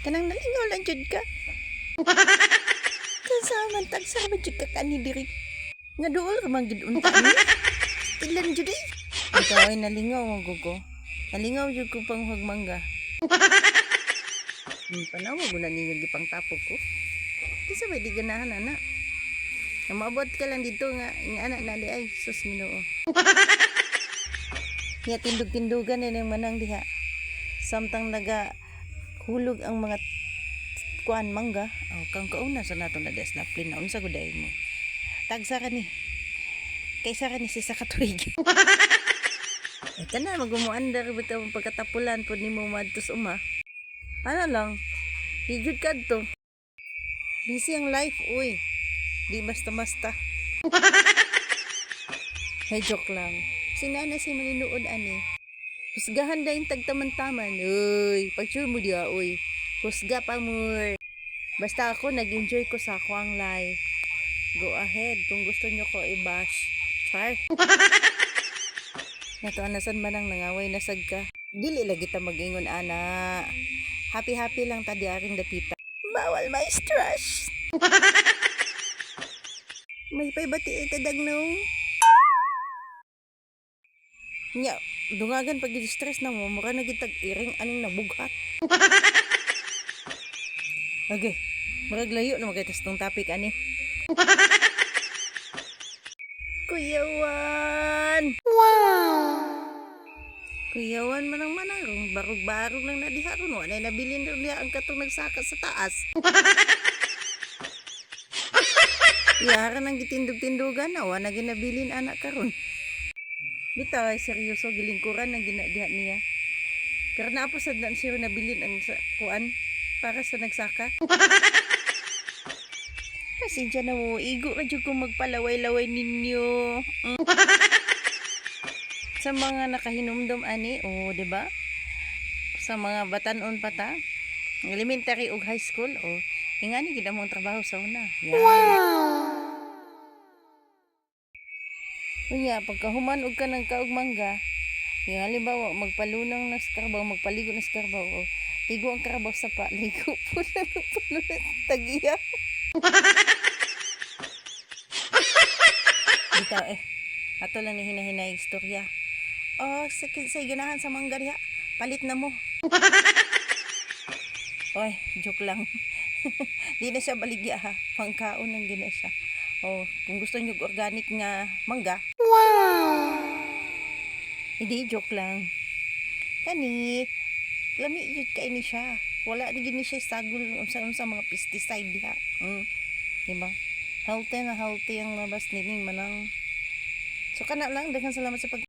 Kanang nalingaw lang jud ka. Kasaman tagsama jud ka kani diri. Nga duol ka man gid unta ni. Ilan jud eh. Ikaw ay nalingaw mo gugo. Nalingaw jud ko pang hagmangga. Panaw mo na ninyo gipang tapok ko. Di sabay di ganahan ana. Maabot ka lang dito nga anak nali ay sus Ginoo. Nya tindog-tindugan na ng manang diha. Samtang naga hulog ang mga kuan mangga. Oh, kang kauna sa nato na des na plin unsa guday mo. Tagsa ka ni. Kaysa ka ni sa katuig. Ay kana magumuandar bitaw pagkatapulan pud nimo madtos uma. Ano lang? Di jud kadto. Busy ang life uy. Di basta-basta. Hey, joke lang. Sinana si maninuod ani. Husgahan da yung tagtaman-taman. Uy, pag-sure mo diya, uy. Husga pa more. Basta ako, nag-enjoy ko sa ako ang life. Go ahead, kung gusto nyo ko i-bash. Char. Nato anasan man ang nangaway nasag ka. Dili lagi ta mag-ingon, ana. Happy-happy lang ta di aring dapita. Bawal may stress. May paibati itadag no. Nya, dungagan pag stress na mo, mura na gitag iring aning nabughat. Okay, murag layo na magkaitas tong topic ani. Kuyawan! Wow! Kuyawan manang manang, barog-barog lang na diha ron. Wala na nabilin ron diha ang katong nagsaka sa taas. Yara nang gitindog-tindogan na, wala na ginabilin anak karon. Bitaw ay seryoso gilingkuran ng ginadiha niya. Pero naapos na siya nabilin ang kuan para sa nagsaka. Pasensya na mo, igo ka dyan kung magpalaway-laway ninyo. Sa mga nakahinumdum ani, oh, 'di ba? Sa mga batanon pa ta, elementary ug high school, oh, ingani gid among trabaho sa una. Yan. Wow. Unya, pagkahuman og ka ng kaugmangga, yung halimbawa, magpalunang na sa karabaw, magpaligo na sa karabaw, o ligo ang karabaw sa pa, ligo po na ng tagiya. Bitaw ato lang ni hinahinay istorya. Oh, sa ganahan sa mangga diha, palit na mo. Oy, joke lang. Di na siya baligya ha, pangkaon lang gina siya. Oh, kung gusto niyo organic nga mangga, wow! Hindi, joke lang. Kani, lami yun kay ni siya. Wala na gini siya sagol sa mga pesticide diha. Diba? Healthy na healthy ang labas nining manang. So kana lang, daghang salamat sa pag